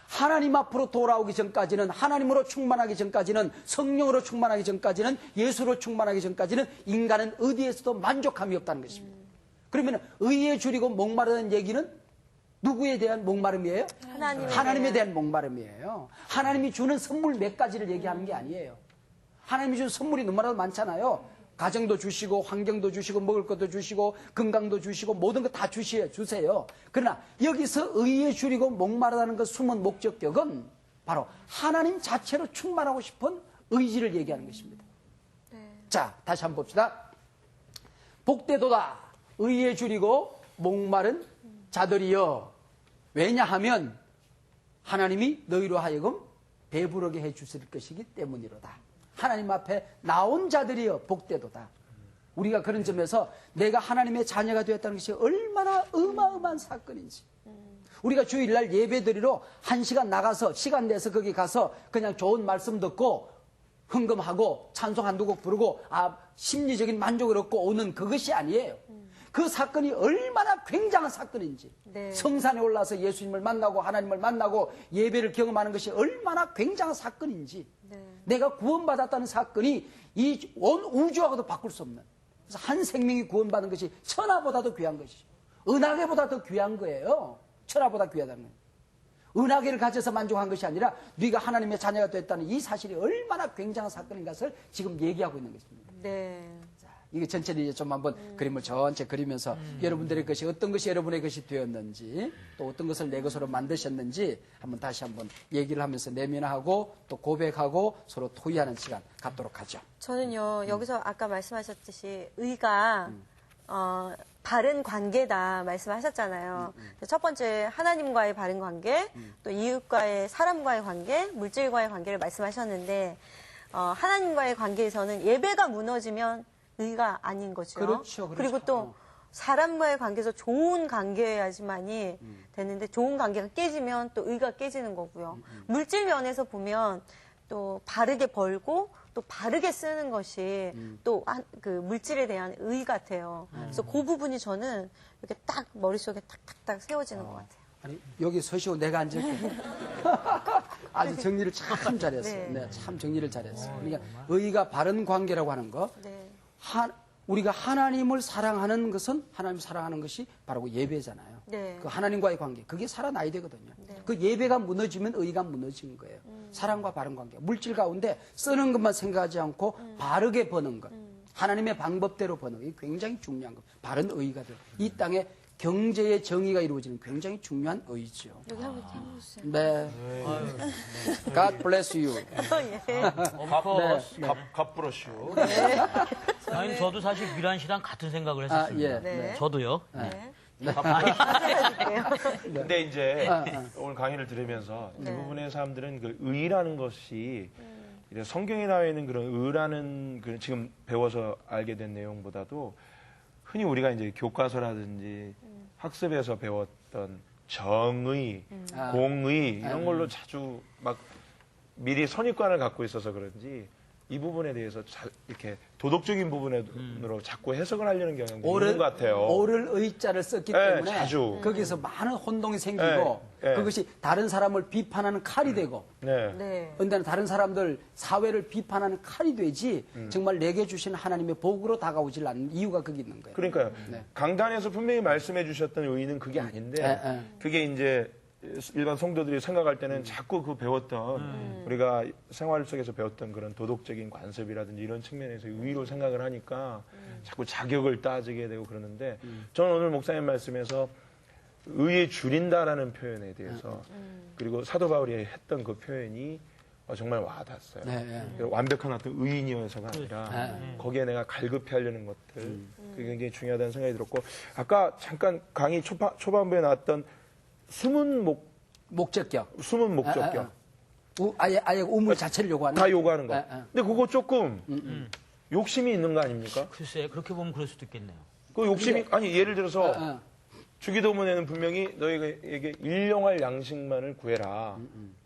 하나님 앞으로 돌아오기 전까지는 하나님으로 충만하기 전까지는 성령으로 충만하기 전까지는 예수로 충만하기 전까지는 인간은 어디에서도 만족함이 없다는 것입니다. 그러면 의에 줄이고 목마르다는 얘기는 누구에 대한 목마름이에요? 하나님에 대한 목마름이에요. 하나님이 주는 선물 몇 가지를 얘기하는 게 아니에요. 하나님이 주는 선물이 너무나도 많잖아요. 가정도 주시고 환경도 주시고 먹을 것도 주시고 건강도 주시고 모든 거 다 주세요. 그러나 여기서 의에 줄이고 목마르다는 그 숨은 목적격은 바로 하나님 자체로 충만하고 싶은 의지를 얘기하는 것입니다. 자, 다시 한번 봅시다. 복되도다. 의에 줄이고 목마른 자들이여. 왜냐하면 하나님이 너희로 하여금 배부르게 해 주실 것이기 때문이로다. 하나님 앞에 나온 자들이여 복되도다. 우리가 그런 점에서 내가 하나님의 자녀가 되었다는 것이 얼마나 어마어마한 사건인지. 우리가 주일날 예배드리러 1시간 나가서 시간 내서 거기 가서 그냥 좋은 말씀 듣고 흥금하고 찬송 한두 곡 부르고 심리적인 만족을 얻고 오는 그것이 아니에요. 그 사건이 얼마나 굉장한 사건인지. 네. 성산에 올라서 예수님을 만나고 하나님을 만나고 예배를 경험하는 것이 얼마나 굉장한 사건인지. 네. 내가 구원받았다는 사건이 이 온 우주하고도 바꿀 수 없는. 그래서 한 생명이 구원받은 것이 천하보다도 귀한 것이죠. 은하계보다 더 귀한 거예요. 천하보다 귀하다는 거예요. 은하계를 가져서 만족한 것이 아니라 네가 하나님의 자녀가 됐다는 이 사실이 얼마나 굉장한 사건인 것을 지금 얘기하고 있는 것입니다. 네. 자, 이게 전체를 이제 좀 한번 그림을 전체 그리면서 여러분들의 것이 어떤 것이 여러분의 것이 되었는지 또 어떤 것을 내 것으로 만드셨는지 한번 다시 한번 얘기를 하면서 내면하고 또 고백하고 서로 토의하는 시간 갖도록 하죠. 저는요, 여기서 아까 말씀하셨듯이 의가, 바른 관계다 말씀하셨잖아요. 첫 번째, 하나님과의 바른 관계, 또 이웃과의, 사람과의 관계, 물질과의 관계를 말씀하셨는데, 하나님과의 관계에서는 예배가 무너지면 의가 아닌 거죠. 그렇죠, 그렇죠. 그리고 또 사람과의 관계에서 좋은 관계여야지만이 되는데, 좋은 관계가 깨지면 또 의가 깨지는 거고요. 물질 면에서 보면 또 바르게 벌고, 또 바르게 쓰는 것이 또 그 물질에 대한 의 같아요. 그래서 그 부분이 저는 이렇게 딱 머릿속에 탁탁탁 세워지는 것 같아요. 아니, 여기 서시고 내가 앉을게. 아주 정리를 참 잘했어요. 네. 네, 참 정리를 잘했어요. 그러니까 의가 바른 관계라고 하는 거. 네. 우리가 하나님을 사랑하는 것은 하나님을 사랑하는 것이 바로 그 예배잖아요. 네. 그 하나님과의 관계. 그게 살아나야 되거든요. 네. 그 예배가 무너지면 의가 무너진 거예요. 사랑과 바른 관계. 물질 가운데 쓰는 것만 생각하지 않고 바르게 버는 것. 하나님의 방법대로 버는 것. 이게 굉장히 중요한 것. 바른 의가 돼요. 이 땅에 경제의 정의가 이루어지는 굉장히 중요한 의지요. 여기 한번 해보세요. 네. God bless you. 예. 갑브러쉬. 아니, 저도 사실 미란씨랑 같은 생각을 했었습니다. 예. 네. 저도요. 네. 근데 이제 오늘 강의를 들으면서 네. 대부분의 사람들은 그 의라는 것이 이제 성경에 나와 있는 그런 의라는 그 지금 배워서 알게 된 내용보다도 흔히 우리가 이제 교과서라든지 학습에서 배웠던 정의, 공의 이런 걸로 자주 막 미리 선입관을 갖고 있어서 그런지 이 부분에 대해서 이렇게 도덕적인 부분으로 자꾸 해석을 하려는 경향도 있는 것 같아요. 오를 의자를 썼기 네, 때문에 자주. 거기서 많은 혼동이 생기고 네. 그것이 다른 사람을 비판하는 칼이 되고 네. 네. 근데 다른 사람들 사회를 비판하는 칼이 되지 정말 내게 주신 하나님의 복으로 다가오질 않는 이유가 거기 있는 거예요. 그러니까요. 네. 강단에서 분명히 말씀해 주셨던 의의는 그게 아닌데 그게 이제 일반 성도들이 생각할 때는 자꾸 그 배웠던 우리가 생활 속에서 배웠던 그런 도덕적인 관습이라든지 이런 측면에서 의의로 생각을 하니까 자꾸 자격을 따지게 되고 그러는데 저는 오늘 목사님 말씀에서 의에 줄인다라는 표현에 대해서 그리고 사도 바울이 했던 그 표현이 정말 와닿았어요. 네. 완벽한 어떤 의인이어서가 아니라 거기에 내가 갈급해 하려는 것들 그게 굉장히 중요하다는 생각이 들었고 아까 잠깐 강의 초반부에 나왔던 숨은 목적격. 숨은 목적격. 아예 우물 자체를 요구하는 다 요구하는 거. 예, 예. 근데 그거 조금 욕심이 있는 거 아닙니까? 글쎄, 그렇게 보면 그럴 수도 있겠네요. 그 욕심이, 아니, 예를 들어서 주기도문에는 분명히 너희에게 일용할 양식만을 구해라.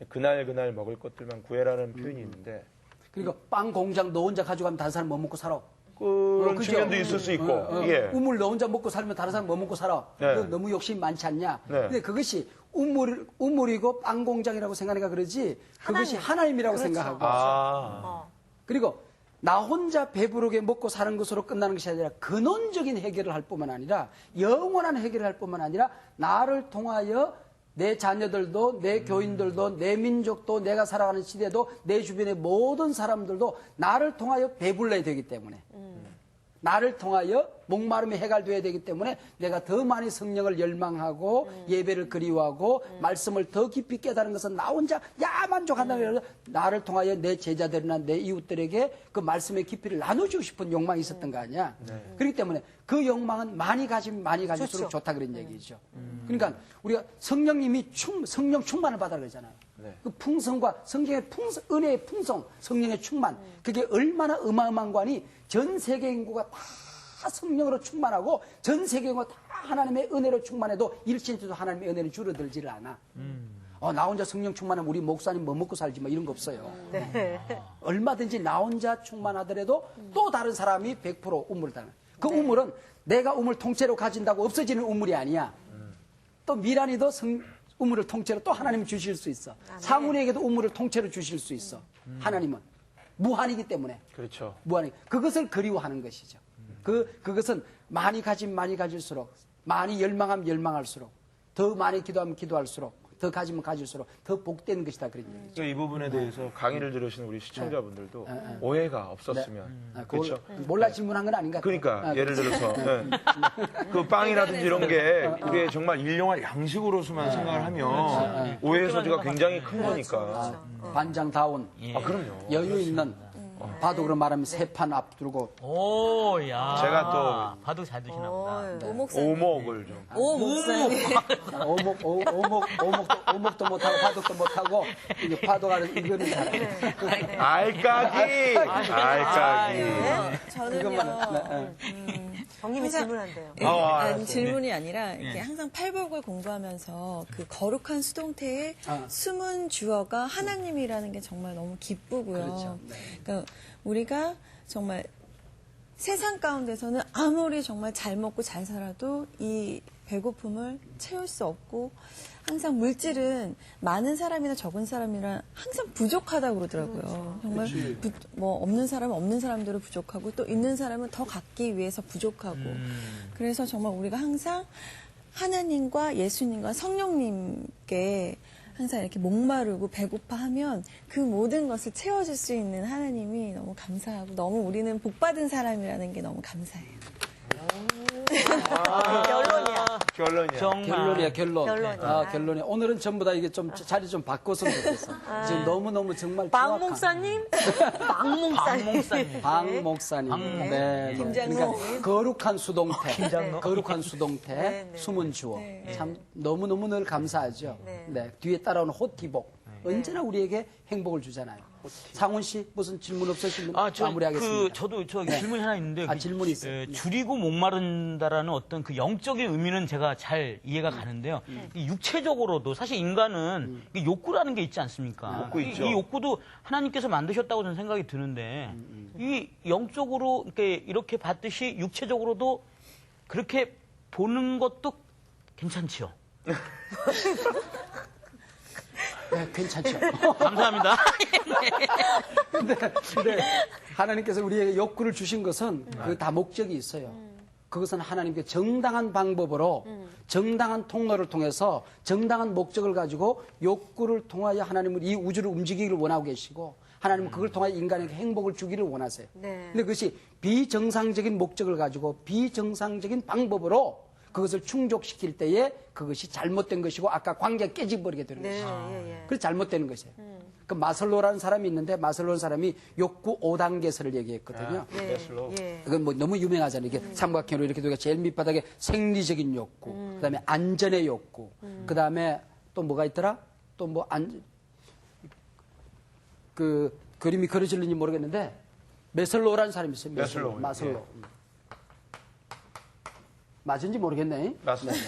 그날 먹을 것들만 구해라는 표현이 있는데. 그리고 빵 공장 너 혼자 가져가면 다른 사람 뭐 먹고 살아? 그런 그죠? 측면도 있을 수 있고. 예. 우물 너 혼자 먹고 살면 다른 사람 뭐 먹고 살아? 네. 그건 너무 욕심이 많지 않냐? 네. 근데 그것이 우물이고 빵 공장이라고 생각하니까 그러지 그것이 하나님이라고 생각하고 그리고 나 혼자 배부르게 먹고 사는 것으로 끝나는 것이 아니라 근원적인 해결을 할 뿐만 아니라 영원한 해결을 할 뿐만 아니라 나를 통하여 내 자녀들도 내 교인들도 내 민족도 내가 살아가는 시대도 내 주변의 모든 사람들도 나를 통하여 배불러야 되기 때문에 나를 통하여 목마름이 해결돼야 되기 때문에 내가 더 많이 성령을 열망하고 예배를 그리워하고 말씀을 더 깊이 깨달은 것은 나 혼자 만족한다고 해서 나를 통하여 내 제자들이나 내 이웃들에게 그 말씀의 깊이를 나눠주고 싶은 욕망이 있었던 거 아니야. 그렇기 때문에 그 욕망은 많이 가지면 많이 가질수록 좋다 그런 얘기죠. 그러니까 우리가 성령님이 성령 충만을 받아 그러잖아요. 그 풍성과 성경의 은혜의 풍성, 성령의 충만, 그게 얼마나 어마어마한 관이 전 세계 인구가 다 성령으로 충만하고 전 세계 인구가 다 하나님의 은혜로 충만해도 1cm도 하나님의 은혜는 줄어들지를 않아. 나 혼자 성령 충만하면 우리 목사님 뭐 먹고 살지 뭐 이런 거 없어요. 네. 얼마든지 나 혼자 충만하더라도 또 다른 사람이 100% 우물을 당해. 그 우물은 내가 우물 통째로 가진다고 없어지는 우물이 아니야. 또 미란이도 우물을 통째로 또 하나님이 주실 수 있어. 상훈에게도 우물을 통째로 주실 수 있어. 하나님은 무한이기 때문에. 그렇죠. 무한이. 그것을 그리워하는 것이죠. 그것은 많이 가질수록, 많이 열망하면 열망할수록, 더 많이 기도하면 기도할수록, 더 가지면 가질수록 더 복된 것이다. 그런 얘기죠. 그러니까 이 부분에 대해서 강의를 들으시는 우리 시청자분들도 오해가 없었으면. 그렇죠. 몰라 질문한 건 아닌가? 그러니까 예를 들어서 그 빵이라든지 이런 게 이게 정말 일용할 양식으로서만 생각을 하면 오해의 소지가 굉장히 큰 거니까. 반장다운, 그럼요. 여유 있는, 바둑으로 말하면 세 판 앞두고. 오, 야. 제가 또 바둑 잘 드시나 보다. 오목을 좀. 오 목사님. 오목도 못하고 바둑도 못하고 이게 바둑하는 이거는 잘해. 알까기. 저는요. 정님이 질문한대요. 아니, 질문이 아니라 이렇게 항상 팔복을 공부하면서 그 거룩한 수동태의 숨은 주어가 하나님이라는 게 정말 너무 기쁘고요. 그렇죠. 그러니까 우리가 정말 세상 가운데서는 아무리 정말 잘 먹고 잘 살아도 이 배고픔을 채울 수 없고 항상 물질은 많은 사람이나 적은 사람이나 항상 부족하다고 그러더라고요. 정말 뭐 없는 사람은 없는 사람대로 부족하고 또 있는 사람은 더 갖기 위해서 부족하고 그래서 정말 우리가 항상 하나님과 예수님과 성령님께 항상 이렇게 목마르고 배고파하면 그 모든 것을 채워줄 수 있는 하나님이 너무 감사하고 너무 우리는 복받은 사람이라는 게 너무 감사해요. 결론이야. 정말. 결론. 결론이야. 결론이야. 오늘은 전부 다 이게 좀 자리 좀 바꿨으면 좋겠어. 지금 너무너무 정말 박 정확한. 목사님? 박 목사님. 박 목사님. 네. 김장로. 그러니까 거룩한 수동태. 김장로. 거룩한 수동태. 네, 네. 숨은 주어. 참 너무너무 늘 감사하죠. 네. 네. 뒤에 따라오는 호티복. 언제나 우리에게 행복을 주잖아요. 상훈 씨 무슨 질문 없으시면 마무리하겠습니다. 저도 질문이 하나 있는데. 질문이 있어요. 줄이고 목마른다라는 어떤 그 영적인 의미는 제가 잘 이해가 가는데요. 이 육체적으로도 사실 인간은 이 욕구라는 게 있지 않습니까? 욕구 있죠. 이 욕구도 하나님께서 만드셨다고 저는 생각이 드는데 이 영적으로 이렇게 봤듯이 육체적으로도 그렇게 보는 것도 괜찮지요. 네, 괜찮죠. 감사합니다. 근데 하나님께서 우리에게 욕구를 주신 것은 그 다 목적이 있어요. 그것은 하나님께 정당한 방법으로 정당한 통로를 통해서 정당한 목적을 가지고 욕구를 통하여 하나님은 이 우주를 움직이기를 원하고 계시고 하나님은 그걸 통하여 인간에게 행복을 주기를 원하세요. 네. 근데 그것이 비정상적인 목적을 가지고 비정상적인 방법으로 그것을 충족시킬 때에 그것이 잘못된 것이고 아까 관계가 깨져버리게 되는 네, 것이죠. 예. 그래서 잘못되는 것이에요. 그 마슬로라는 사람이 있는데 마슬로라는 사람이 욕구 5단계설을 얘기했거든요. 예. 그건 뭐 너무 유명하잖아요. 이게 삼각형으로 이렇게 되고 제일 밑바닥에 생리적인 욕구, 그다음에 안전의 욕구, 그다음에 또 뭐가 있더라? 또 뭐 그 그림이 그려질는지 모르겠는데 메슬로라는 사람이 있어요. 메슬로우, 마슬로. 맞은지 모르겠네. 맞습니다.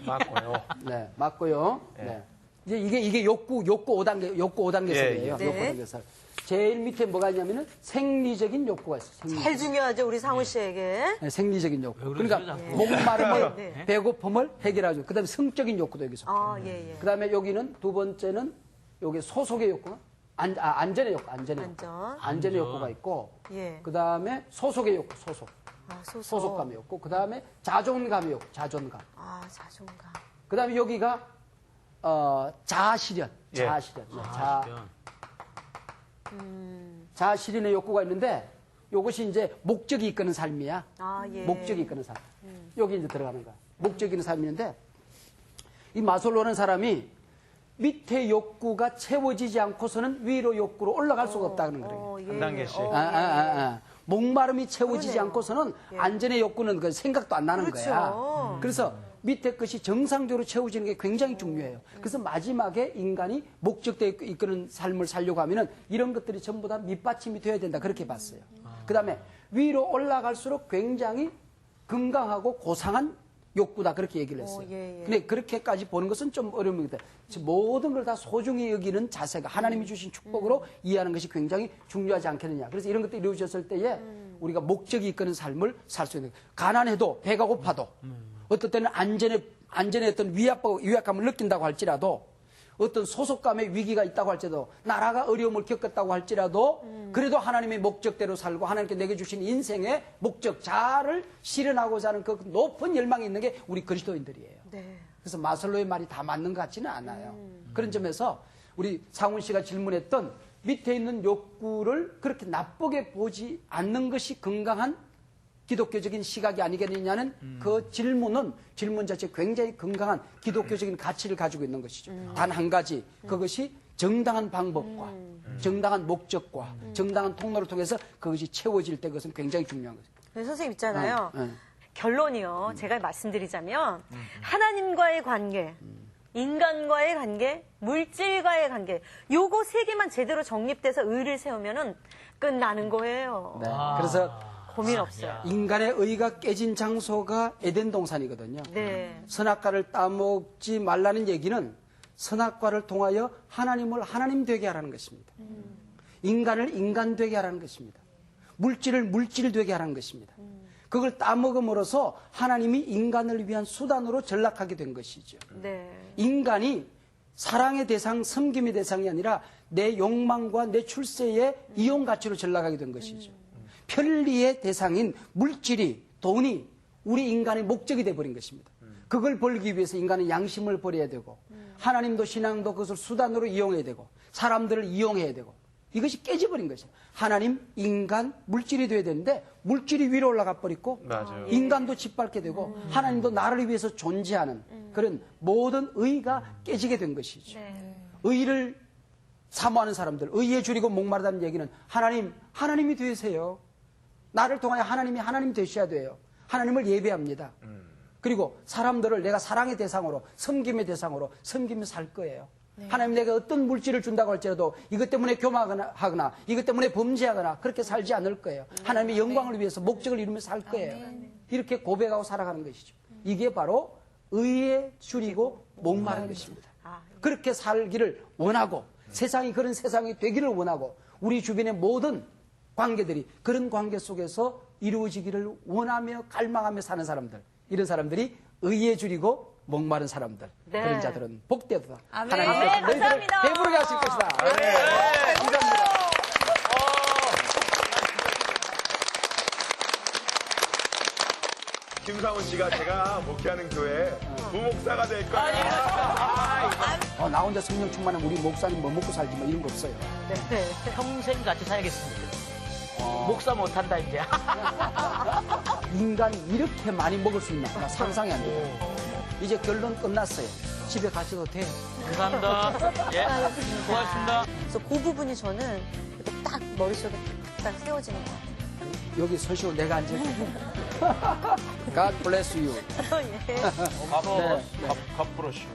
맞고요. 네, 맞고요. 네. 이제 이게 욕구 5단계설이에요. 욕구 네. 5단계설. 제일 밑에 뭐가 있냐면은 생리적인 욕구가 있어요. 제일 중요하죠, 우리 상우 씨에게. 네, 생리적인 욕구. 왜 그러세요, 그러니까 자꾸? 목마름을, 네. 배고픔을 해결하죠. 그다음에 성적인 욕구도 여기서. 예. 그다음에 여기는 두 번째는 여기 소속의 욕구. 안전의 욕구, 안전의 욕구가 있고. 예. 그다음에 소속의 욕구, 소속. 소속감이 없고 그다음에 자존감이 없고 자존감. 자존감. 그다음에 여기가 자아실현. 예. 자아실현. 자아실현의 욕구가 있는데 이것이 이제 목적이 이끄는 삶이야. 예. 목적이 이끄는 삶. 여기 이제 들어가는 거야. 목적이 있는 삶인데 이 마슬로우라는 사람이 밑에 욕구가 채워지지 않고서는 위로 욕구로 올라갈 수가 없다는 거예요. 한 단계씩. 목마름이 채워지지 그러네요. 않고서는 안전의 욕구는 그 생각도 안 나는 그렇죠. 거야. 그래서 밑에 것이 정상적으로 채워지는 게 굉장히 중요해요. 그래서 마지막에 인간이 목적대에 이끄는 삶을 살려고 하면은 이런 것들이 전부 다 밑받침이 되어야 된다. 그렇게 봤어요. 그 다음에 위로 올라갈수록 굉장히 건강하고 고상한 욕구다. 그렇게 얘기를 했어요. 근데 그렇게까지 보는 것은 좀 어려움입니다. 모든 걸 다 소중히 여기는 자세가 하나님이 주신 축복으로 이해하는 것이 굉장히 중요하지 않겠느냐. 그래서 이런 것들이 이루어졌을 때에 우리가 목적이 이끄는 삶을 살 수 있는 거예요. 가난해도 배가 고파도 어떨 때는 안전의 어떤 위압감을 느낀다고 할지라도 어떤 소속감의 위기가 있다고 할지라도 나라가 어려움을 겪었다고 할지라도 그래도 하나님의 목적대로 살고 하나님께 내게 주신 인생의 목적 자아를 실현하고자 하는 그 높은 열망이 있는 게 우리 그리스도인들이에요. 네. 그래서 마슬로의 말이 다 맞는 것 같지는 않아요. 그런 점에서 우리 상훈 씨가 질문했던 밑에 있는 욕구를 그렇게 나쁘게 보지 않는 것이 건강한 기독교적인 시각이 아니겠느냐는 그 질문 자체 굉장히 건강한 기독교적인 가치를 가지고 있는 것이죠. 단 한 가지, 그것이 정당한 방법과 정당한 목적과 정당한 통로를 통해서 그것이 채워질 때 그것은 굉장히 중요한 거죠. 네, 선생님 있잖아요. 결론이요. 제가 말씀드리자면 하나님과의 관계, 인간과의 관계, 물질과의 관계 요거 세 개만 제대로 정립돼서 의를 세우면은 끝나는 거예요. 네. 그래서 고민 없어요. 인간의 의가 깨진 장소가 에덴 동산이거든요. 네. 선악과를 따먹지 말라는 얘기는 선악과를 통하여 하나님을 하나님 되게 하라는 것입니다. 인간을 인간 되게 하라는 것입니다. 물질을 물질 되게 하라는 것입니다. 그걸 따먹음으로써 하나님이 인간을 위한 수단으로 전락하게 된 것이죠. 네. 인간이 사랑의 대상, 섬김의 대상이 아니라 내 욕망과 내 출세의 이용 가치로 전락하게 된 것이죠. 편리의 대상인 물질이, 돈이 우리 인간의 목적이 되어버린 것입니다. 그걸 벌기 위해서 인간은 양심을 버려야 되고 하나님도 신앙도 그것을 수단으로 이용해야 되고 사람들을 이용해야 되고 이것이 깨져버린 것이에요. 하나님, 인간, 물질이 돼야 되는데 물질이 위로 올라가 버리고 맞아요. 인간도 짓밟게 되고 하나님도 나를 위해서 존재하는 그런 모든 의가 깨지게 된 것이죠. 네. 의를 사모하는 사람들, 의에 줄이고 목마르다는 얘기는 하나님이 되세요. 나를 통하여 하나님이 하나님 되셔야 돼요. 하나님을 예배합니다. 그리고 사람들을 내가 사랑의 대상으로, 섬김의 대상으로 섬기며 살 거예요. 하나님 내가 어떤 물질을 준다고 할지라도 이것 때문에 교만하거나 이것 때문에 범죄하거나 그렇게 살지 않을 거예요. 하나님의 영광을 위해서 목적을 이루며 살 거예요. 이렇게 고백하고 살아가는 것이죠. 이게 바로 의에 줄이고 목마른 것입니다. 그렇게 살기를 원하고 세상이 그런 세상이 되기를 원하고 우리 주변의 모든 관계들이 그런 관계 속에서 이루어지기를 원하며 갈망하며 사는 사람들, 이런 사람들이 의에 줄이고 목마른 사람들, 네. 그런 자들은 복되도다. 아멘. 하나님께서 아멘. 너희들을 감사합니다. 배부르게 하실 것이다. 감사합니다. 김상훈 씨가 제가 목회하는 교회 부목사가 될 거예요. 나 혼자 성령 충만하면 우리 목사님 뭐 먹고 살지 뭐 이런 거 없어요. 네. 평생 같이 살겠습니다. 목사 못한다 이제. 인간이 이렇게 많이 먹을 수 있나? 나 상상이 안 돼요. 이제 결론 끝났어요. 집에 가셔도 돼. 감사합니다. 예, 고맙습니다. 그래서 그 부분이 저는 이렇게 딱 머릿속에 딱 세워지는 것 같아요. 여기 서시오 내가 앉을게. God bless you. 예. 갓브러쉬.